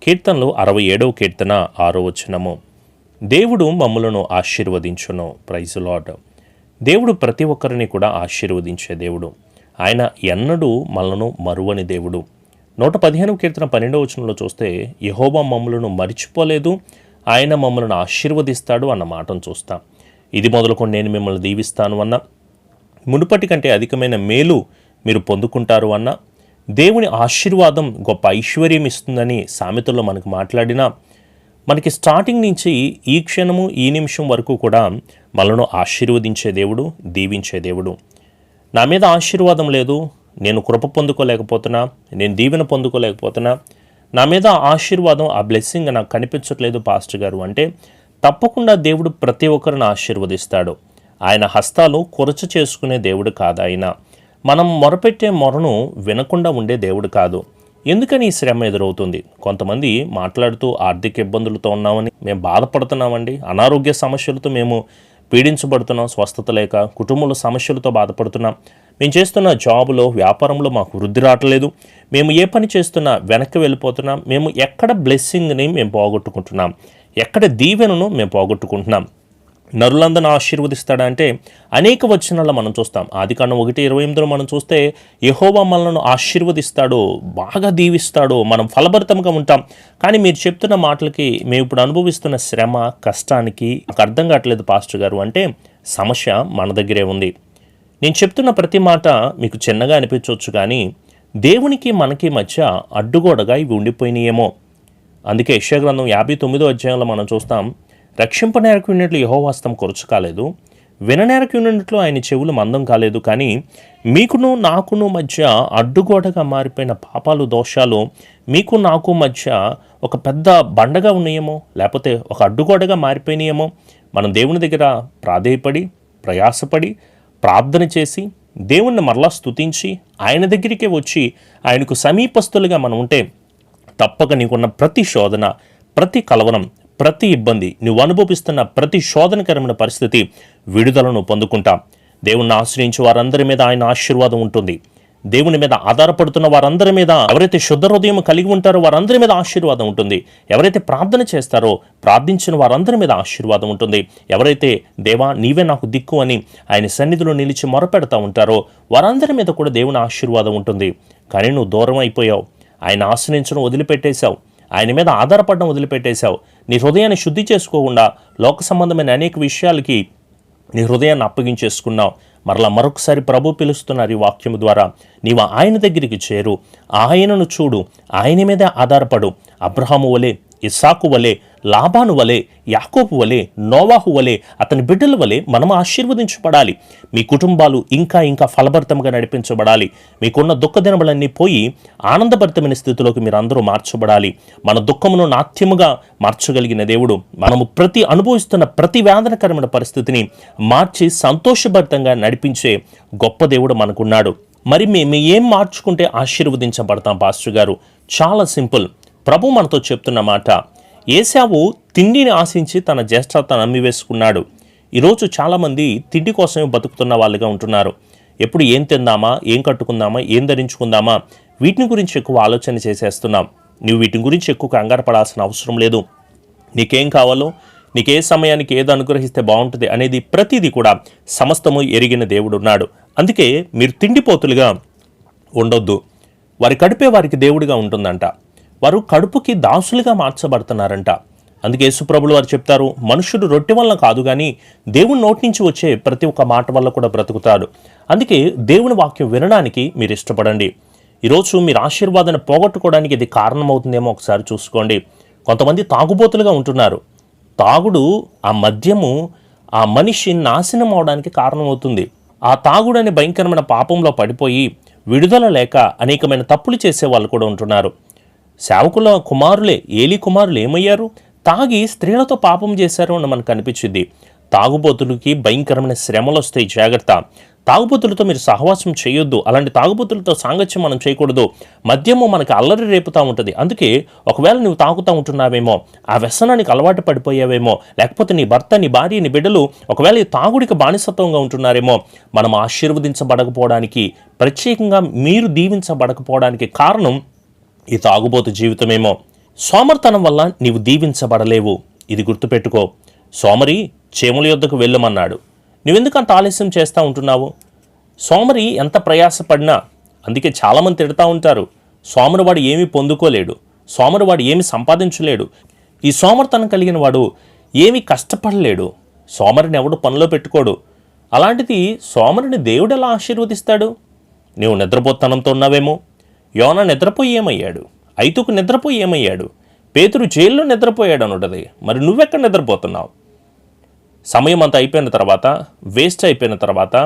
కీర్తనలు 67వ కీర్తన 6వ వచనము. దేవుడు మమ్ములను ఆశీర్వదించును. Praise Lord. దేవుడు ప్రతి ఒక్కరిని కూడా ఆశీర్వదించే దేవుడు. ఆయన ఎన్నడూ మనలను మరువని దేవుడు. 115వ కీర్తన 12వ వచనంలో చూస్తే యెహోవా మమ్ములను మరిచిపోలేదు, ఆయన మమ్మలను ఆశీర్వదిస్తాడు అన్న మాటను చూస్తాం. ఇది మొదలుకొని నేను మిమ్మల్ని దీవిస్తాను అన్న, మునుపటి కంటే అధికమైన మేలు మీరు పొందుకుంటారు అన్న, దేవుని ఆశీర్వాదం గొప్ప ఐశ్వర్యం ఇస్తుందని సామెతల్లో మనకు మాట్లాడినా, మనకి స్టార్టింగ్ నుంచి ఈ క్షణము ఈ నిమిషం వరకు కూడా మనను ఆశీర్వదించే దేవుడు, దీవించే దేవుడు. నా మీద ఆశీర్వాదం లేదు, నేను కృప పొందుకోలేకపోతున్నా, నేను దీవెన పొందుకోలేకపోతున్నా, నా మీద ఆశీర్వాదం ఆ బ్లెస్సింగ్ నాకు కనిపించట్లేదు పాస్టర్ గారు అంటే, తప్పకుండా దేవుడు ప్రతి ఒక్కరిని ఆశీర్వదిస్తాడు. ఆయన హస్తాలు కొరచ చేసుకునే దేవుడు కాదు. ఆయన మనం మొరపెట్టే మొరను వినకుండా ఉండే దేవుడు కాదు. ఎందుకని ఈ శ్రమ ఎదురవుతుంది? కొంతమంది మాట్లాడుతూ ఆర్థిక ఇబ్బందులతో ఉన్నామని మేము బాధపడుతున్నామండి, అనారోగ్య సమస్యలతో మేము పీడించబడుతున్నాం, స్వస్థత లేక కుటుంబంలో సమస్యలతో బాధపడుతున్నాం, మేము చేస్తున్న జాబులో వ్యాపారంలో మాకు వృద్ధి రావట్లేదు, మేము ఏ పని చేస్తున్నా వెనక్కి వెళ్ళిపోతున్నాం, మేము ఎక్కడ బ్లెస్సింగ్ని మేము పోగొట్టుకుంటున్నాం, ఎక్కడ దీవెనను మేము పోగొట్టుకుంటున్నాం. నరులందరిని ఆశీర్వదిస్తాడా అంటే అనేక వచనాల్లో మనం చూస్తాం. ఆదికాండం 1:28 మనం చూస్తే యెహోవా మనలను ఆశీర్వదిస్తాడు, బాగా దీవిస్తాడు, మనం ఫలభరితంగా ఉంటాం. కానీ మీరు చెప్తున్న మాటలకి మేము ఇప్పుడు అనుభవిస్తున్న శ్రమ కష్టానికి నాకు అర్థం కావట్లేదు పాస్టర్ గారు అంటే, సమస్య మన దగ్గరే ఉంది. నేను చెప్తున్న ప్రతి మాట మీకు చిన్నగా అనిపించవచ్చు, కానీ దేవునికి మనకి మధ్య అడ్డుగోడగా ఇవి ఉండిపోయినాయేమో. అందుకే యెషయా గ్రంథం 59వ అధ్యాయంలో మనం చూస్తాం, రక్షింపనేరకు ఉన్నట్లు యెహోవా హస్తం కొరచు కాలేదు, విననేరకు ఉన్నట్లు ఆయన చెవులు మందం కాలేదు, కానీ మీకును నాకును మధ్య అడ్డుగోడగా మారిపోయిన పాపాలు దోషాలు మీకు నాకు మధ్య ఒక పెద్ద బండగా ఉన్నాయేమో, లేకపోతే ఒక అడ్డుగోడగా మారిపోయినాయేమో. మనం దేవుని దగ్గర ప్రాధేయపడి ప్రయాసపడి ప్రార్థన చేసి దేవుణ్ణి మరలా స్తుతించి ఆయన దగ్గరికే వచ్చి ఆయనకు సమీపస్తులుగా మనం ఉంటే తప్పక నీకున్న ప్రతి శోధన, ప్రతి కలవరం, ప్రతి ఇబ్బంది, నువ్వు అనుభవిస్తున్న ప్రతి శోధనకరమైన పరిస్థితి విడుదలను పొందుకుంటాం. దేవుణ్ణి ఆశ్రయించి వారందరి మీద ఆయన ఆశీర్వాదం ఉంటుంది. దేవుని మీద ఆధారపడుతున్న వారందరి మీద, ఎవరైతే శుద్ధ హృదయం కలిగి ఉంటారో వారందరి మీద ఆశీర్వాదం ఉంటుంది. ఎవరైతే ప్రార్థన చేస్తారో ప్రార్థించిన వారందరి మీద ఆశీర్వాదం ఉంటుంది. ఎవరైతే దేవా నీవే నాకు దిక్కు అని ఆయన సన్నిధిలో నిలిచి మొరపెడతా ఉంటారో వారందరి మీద కూడా దేవుని ఆశీర్వాదం ఉంటుంది. కానీ నువ్వు దూరం అయిపోయావు, ఆయన ఆశ్రయించడం వదిలిపెట్టేశావు, ఆయన మీద ఆధారపడడం వదిలిపెట్టేశావు, నీ హృదయాన్ని శుద్ధి చేసుకోకుండా లోక సంబంధమైన అనేక విషయాలకి నీ హృదయాన్ని అప్పగించేసుకున్నావు. మరొకసారి ప్రభు పిలుస్తున్నారు ఈ వాక్యము ద్వారా, నీవు ఆయన దగ్గరికి చేరు, ఆయనను చూడు, ఆయన మీదే ఆధారపడు. అబ్రహాము వలె, ఇస్సాకు వలె, లాబాను వలె, యాకోబు వలె, నోవాహు వలె, అతని బిడ్డల వలె మనం ఆశీర్వదించబడాలి. మీ కుటుంబాలు ఇంకా ఇంకా ఫలభరితంగా నడిపించబడాలి. మీకున్న దుఃఖ దినములన్నీ పోయి ఆనందభరితమైన స్థితిలోకి మీరు అందరూ మార్చబడాలి. మన దుఃఖమును నాట్యముగా మార్చగలిగిన దేవుడు, మనము అనుభవిస్తున్న ప్రతి వేదనకరమైన పరిస్థితిని మార్చి సంతోషభరితంగా నడిపించే గొప్ప దేవుడు మనకున్నాడు. మరి మేము ఏం మార్చుకుంటే ఆశీర్వదించబడతాం పాస్టర్ గారు? చాలా సింపుల్. ప్రభు మనతో చెప్తున్న మాట, ఏశావు తిండిని ఆశించి తన జ్యేష్ఠతను అమ్మివేసుకున్నాడు. ఈరోజు చాలామంది తిండి కోసమే బతుకుతున్న వాళ్ళుగా ఉంటున్నారు. ఎప్పుడు ఏం తిందామా, ఏం కట్టుకుందామా, ఏం ధరించుకుందామా, వీటిని గురించి ఎక్కువ ఆలోచన చేసేస్తున్నాం. నువ్వు వీటి గురించి ఎక్కువ కంగారు పడాల్సిన అవసరం లేదు. నీకేం కావాలో, నీకే సమయానికి ఏదో అనుగ్రహిస్తే బాగుంటుంది అనేది ప్రతిదీ కూడా సమస్తము ఎరిగిన దేవుడు ఉన్నాడు. అందుకే మీరు తిండిపోతులుగా ఉండొద్దు. వారి కడుపే వారికి దేవుడిగా ఉంటుందంట. వారు కడుపుకి దాసులుగా మార్చబడుతున్నారంట. అందుకే యేసుప్రభులు వారు చెప్తారు, మనుషుడు రొట్టె వల్ల కాదు కానీ దేవుని నోటి నుంచి వచ్చే ప్రతి ఒక్క మాట వల్ల కూడా బ్రతుకుతాడు. అందుకే దేవుని వాక్యం వినడానికి మీరు ఇష్టపడండి. ఈరోజు మీరు ఆశీర్వాదాన్ని పోగొట్టుకోవడానికి ఇది కారణమవుతుందేమో ఒకసారి చూసుకోండి. కొంతమంది తాగుబోతులుగా ఉంటున్నారు. తాగుడు, ఆ మద్యము ఆ మనిషి నాశనం అవడానికి కారణమవుతుంది. ఆ తాగుడు అనే భయంకరమైన పాపంలో పడిపోయి విడుదల లేక అనేకమైన తప్పులు చేసే వాళ్ళు కూడా ఉంటున్నారు. సేవకుల కుమారులే, ఏలీ కుమారులు ఏమయ్యారు? తాగి స్త్రీలతో పాపం చేశారు అని మనకు అనిపించింది. తాగుబోతులకి భయంకరమైన శ్రమలు వస్తాయి, జాగ్రత్త. తాగుబోతులతో మీరు సహవాసం చేయొద్దు. అలాంటి తాగుబోతులతో సాంగత్యం మనం చేయకూడదు. మద్యము మనకి అల్లరి రేపుతూ ఉంటుంది. అందుకే ఒకవేళ నువ్వు తాగుతూ ఉంటున్నావేమో, ఆ వ్యసనానికి అలవాటు పడిపోయావేమో, లేకపోతే నీ భర్త, నీ భార్య, నీ బిడ్డలు ఒకవేళ ఈ తాగుడికి బానిసత్వంగా ఉంటున్నారేమో, మనం ఆశీర్వదించబడకపోవడానికి, ప్రత్యేకంగా మీరు దీవించబడకపోవడానికి కారణం ఈ తాగుబోతు జీవితమేమో. సోమరితనం వల్ల నీవు దీవించబడలేవు. ఇది గుర్తుపెట్టుకో. సోమరి చేముల యొద్దకు వెళ్ళమన్నాడు. నువ్వెందుకు అంత ఆలస్యం చేస్తూ ఉంటున్నావు? సోమరి ఎంత ప్రయాసపడినా, అందుకే చాలామంది తిడతా ఉంటారు, సోమరివాడు ఏమీ పొందుకోలేడు, సోమరివాడు ఏమి సంపాదించలేడు, ఈ సోమరితనం కలిగిన వాడు ఏమీ కష్టపడలేడు, సోమరిని ఎవడు పనిలో పెట్టుకోడు. అలాంటిది సోమరిని దేవుడు ఎలా ఆశీర్వదిస్తాడు? నీవు నిద్రపోతనంతో ఉన్నావేమో. యోనా నిద్రపోయి ఏమయ్యాడు? ఐతుకు నిద్రపోయి ఏమయ్యాడు? పేతురు జైల్లో నిద్రపోయాడు అనుంటది. మరి నువ్వెక్కడ నిద్రపోతున్నావు? సమయం అంతా అయిపోయిన తర్వాత, వేస్ట్ అయిపోయిన తర్వాత,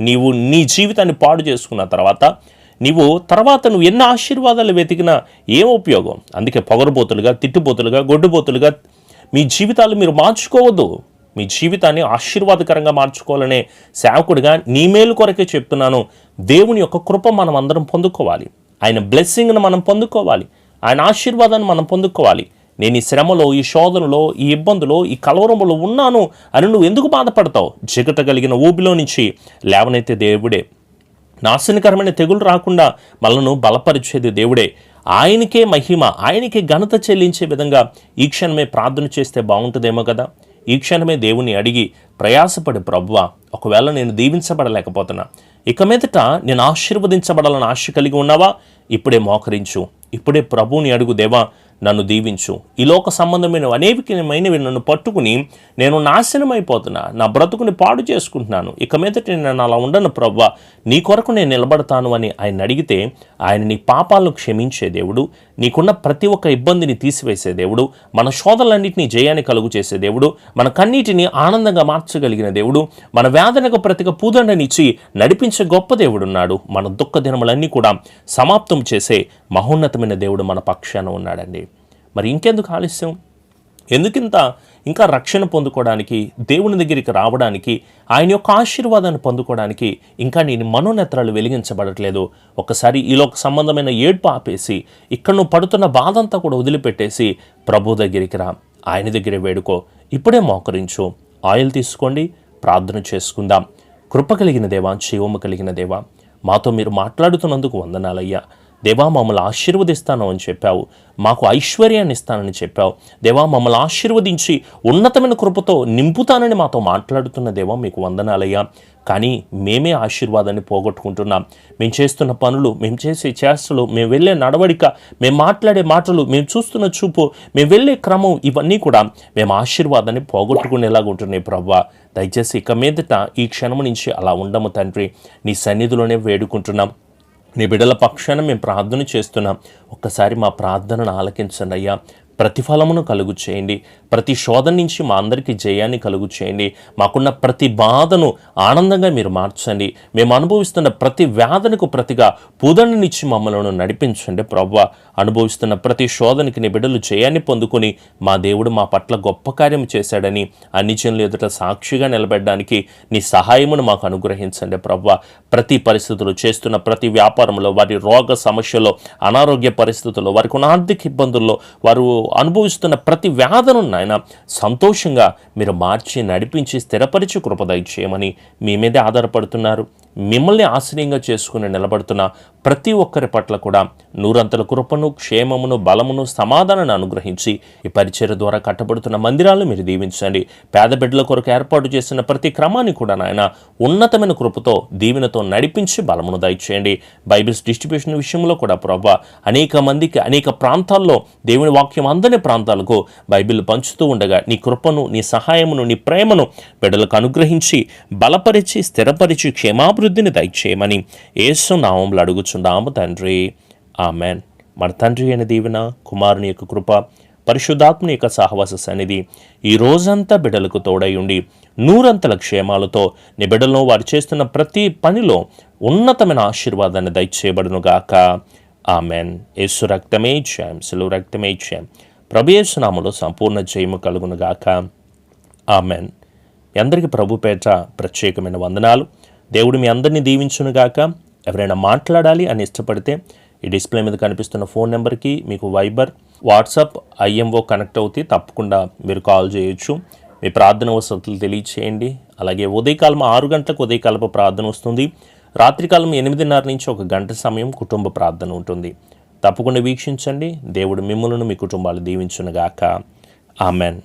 నీవు నీ జీవితాన్ని పాడు చేసుకున్న తర్వాత నువ్వు ఎన్ని ఆశీర్వాదాలు వెతికినా ఏం ఉపయోగం? అందుకే పొగరుబోతులుగా, తిట్టుబోతులుగా, గొడ్డుబోతులుగా మీ జీవితాలు మీరు మార్చుకోవద్దు. మీ జీవితాన్ని ఆశీర్వాదకరంగా మార్చుకోవాలనే సేవకుడిగా నీ మేలు కొరకే చెప్తున్నాను. దేవుని యొక్క కృప మనం అందరం పొందుకోవాలి. ఆయన బ్లెస్సింగ్ను మనం పొందుకోవాలి. ఆయన ఆశీర్వాదాన్ని మనం పొందుకోవాలి. నేను ఈ శ్రమలో, ఈ శోధనలో, ఈ ఇబ్బందులో, ఈ కలవరంలో ఉన్నాను అని నువ్వు ఎందుకు బాధపడతావు? జిగట కలిగిన ఊబిలో నుంచి లేవనైతే దేవుడే. నాశనకరమైన తెగులు రాకుండా మనను బలపరిచేది దేవుడే. ఆయనకే మహిమ, ఆయనకే ఘనత చెల్లించే విధంగా ఈ క్షణమే ప్రార్థన చేస్తే బాగుంటుందేమో కదా. ఈ క్షణమే దేవుని అడిగి ప్రయాసపడి, ప్రభువా, ఒకవేళ నేను దీవించబడలేకపోతున్నా, ఇక మీదట నేను ఆశీర్వదించబడాలని ఆశ కలిగి ఉన్నావా? ఇప్పుడే మోకరించు, ఇప్పుడే ప్రభువుని అడుగు, దేవా నన్ను దీవించు. ఈ లోక సంబంధమైన అనేకమైనవి నన్ను పట్టుకుని నేను నాశనమైపోతున్నా, నా బ్రతుకుని పాడు చేసుకుంటున్నాను, ఇక మీదట నేను అలా ఉండను ప్రభువా, నీ కొరకు నేను నిలబడతాను అని ఆయన అడిగితే ఆయన నీ పాపాలను క్షమించే దేవుడు, నీకున్న ప్రతి ఒక్క ఇబ్బందిని తీసివేసే దేవుడు, మన శోధనలన్నింటినీ జయాన్ని కలుగు చేసే దేవుడు, మన కన్నీటిని ఆనందంగా మార్చగలిగిన దేవుడు, మన వేదనకు ప్రతిగా పూదండనిచ్చి నడిపించే గొప్ప దేవుడున్నాడు. మన దుఃఖ దినములన్నీ కూడా సమాప్తం చేసే మహోన్నతమైన దేవుడు మన పక్షాన ఉన్నాడండి. మరి ఇంకెందుకు ఆలస్యం? ఇంకా రక్షణ పొందుకోవడానికి, దేవుని దగ్గరికి రావడానికి, ఆయన యొక్క ఆశీర్వాదాన్ని పొందుకోవడానికి ఇంకా నీ మనోనేత్రాలు వెలిగించబడట్లేదు. ఒకసారి ఈలోక సంబంధమైన ఏడ్పు ఆపేసి, ఇక్కడ నువ్వు పడుతున్న బాధ అంతా కూడా వదిలిపెట్టేసి ప్రభు దగ్గరికి రా, ఆయన దగ్గరే వేడుకో. ఇప్పుడే మోకరించు, ఆయిల్ తీసుకోండి, ప్రార్థన చేసుకుందాం. కృప కలిగిన దేవా, జీవము కలిగిన దేవా, మాతో మీరు మాట్లాడుతున్నందుకు వందనాలయ్యా. దేవా మమ్మల్ని ఆశీర్వదిస్తాను అని చెప్పావు, మాకు ఐశ్వర్యాన్ని ఇస్తానని చెప్పావు. దేవా మమ్మల్ని ఆశీర్వదించి ఉన్నతమైన కృపతో నింపుతానని మాతో మాట్లాడుతున్న దేవా మీకు వందనాలయ్యా. కానీ మేమే ఆశీర్వాదాన్ని పోగొట్టుకుంటున్నాం. మేము చేస్తున్న పనులు, మేము చేసే చేష్టలు, మేము వెళ్ళే నడవడిక, మేము మాట్లాడే మాటలు, మేము చూస్తున్న చూపు, మేము వెళ్ళే క్రమం, ఇవన్నీ కూడా మేము ఆశీర్వాదాన్ని పోగొట్టుకునేలాగా ఉంటున్నాయి ప్రభువా. దయచేసి ఇక మీదట ఈ క్షణం నుంచి అలా ఉండము తండ్రి. నీ సన్నిధిలోనే వేడుకుంటున్నాం. నీ బిడ్డల పక్షాన మేము ప్రార్థన చేస్తున్నాం. ఒక్కసారి మా ప్రార్థనను ఆలకించండి అయ్యా. ప్రతిఫలమును కలుగు చేయండి. ప్రతి శోధన నుంచి మా అందరికీ జయాన్ని కలుగు చేయండి. మాకున్న ప్రతి బాధను ఆనందంగా మీరు మార్చండి. మేము అనుభవిస్తున్న ప్రతి వేదనకు ప్రతిగా పూదననిచ్చి మమ్మల్ని నడిపించండి ప్రభువా. అనుభవిస్తున్న ప్రతి శోధనకి నీ బిడ్డలు జయాన్ని పొందుకొని మా దేవుడు మా పట్ల గొప్ప కార్యం చేశాడని అన్ని జనుల ఎదుట సాక్షిగా నిలబెట్టడానికి నీ సహాయమును మాకు అనుగ్రహించండి ప్రభువా. ప్రతి పరిస్థితుల్లో, చేస్తున్న ప్రతి వ్యాపారంలో, వారి రోగ సమస్యలో, అనారోగ్య పరిస్థితుల్లో, వారికి ఉన్న ఆర్థిక ఇబ్బందుల్లో, వారు అనుభవిస్తున్న ప్రతి వ్యాధను నాయన సంతోషంగా మీరు మార్చి నడిపించి స్థిరపరిచి కృప దయచేయమని మీ మీదే ఆధారపడుతున్నారు. మిమ్మల్ని ఆశ్రయంగా చేసుకుని నిలబడుతున్న ప్రతి ఒక్కరి పట్ల కూడా నూరంతల కృపను, క్షేమమును, బలమును, సమాధానాన్ని అనుగ్రహించి ఈ పరిచర్య ద్వారా కట్టబడుతున్న మందిరాలను మీరు దీవించండి. పేద బిడ్డల కొరకు ఏర్పాటు చేసిన ప్రతి క్రమాన్ని కూడా నాయన ఉన్నతమైన కృపతో, దీవెనతో నడిపించి బలమును దయచేయండి. బైబిల్స్ డిస్ట్రిబ్యూషన్ విషయంలో కూడా ప్రభువా అనేక మందికి, అనేక ప్రాంతాల్లో దేవుని వాక్యం అందని ప్రాంతాలకు బైబిల్ పంచుతూ ఉండగా నీ కృపను, నీ సహాయమును, నీ ప్రేమను బిడ్డలకు అనుగ్రహించి బలపరిచి స్థిరపరిచి క్షేమాభివృద్ధిని దయచేయమని యేసు నామములో అడుగుచున్నాము తండ్రి. ఆమెన్. మన తండ్రి అయిన దీవెన, కుమారుని యొక్క కృప, పరిశుద్ధాత్మని యొక్క సహవాస సన్నిధి ఈ రోజంతా బిడ్డలకు తోడై ఉండి నూరంతల క్షేమాలతో నీ బిడ్డలను వారు చేస్తున్న ప్రతి పనిలో ఉన్నతమైన ఆశీర్వాదాన్ని దయచేయబడునుగాక. ఆమెన్. యేసు రక్తమే జయం, సిలువ రక్తమే జయం. ప్రభు యేసు నామములో సంపూర్ణ జయము కలుగునుగాక. ఆమెన్. మీ అందరికీ ప్రభు పేట ప్రత్యేకమైన వందనాలు. దేవుడు మీ అందరినీ దీవించునుగాక. ఎవరైనా మాట్లాడాలి అని ఇష్టపడితే ఈ డిస్ప్లే మీద కనిపిస్తున్న ఫోన్ నెంబర్కి మీకు వైబర్, వాట్సాప్, ఐఎంఓ కనెక్ట్ అవుతాయి. తప్పకుండా మీరు కాల్ చేయొచ్చు. మీ ప్రార్థన వసతులు తెలియచేయండి. అలాగే ఉదయకాలం 6 గంటలకు ఉదయకాలపు ప్రార్థన వస్తుంది. రాత్రికాలం 8:30 నుంచి 1 గంట సమయం కుటుంబ ప్రార్థన ఉంటుంది. తప్పకుండా వీక్షించండి. దేవుడు మిమ్మల్ని మీ కుటుంబాలు దీవించునుగాక. ఆమెన్.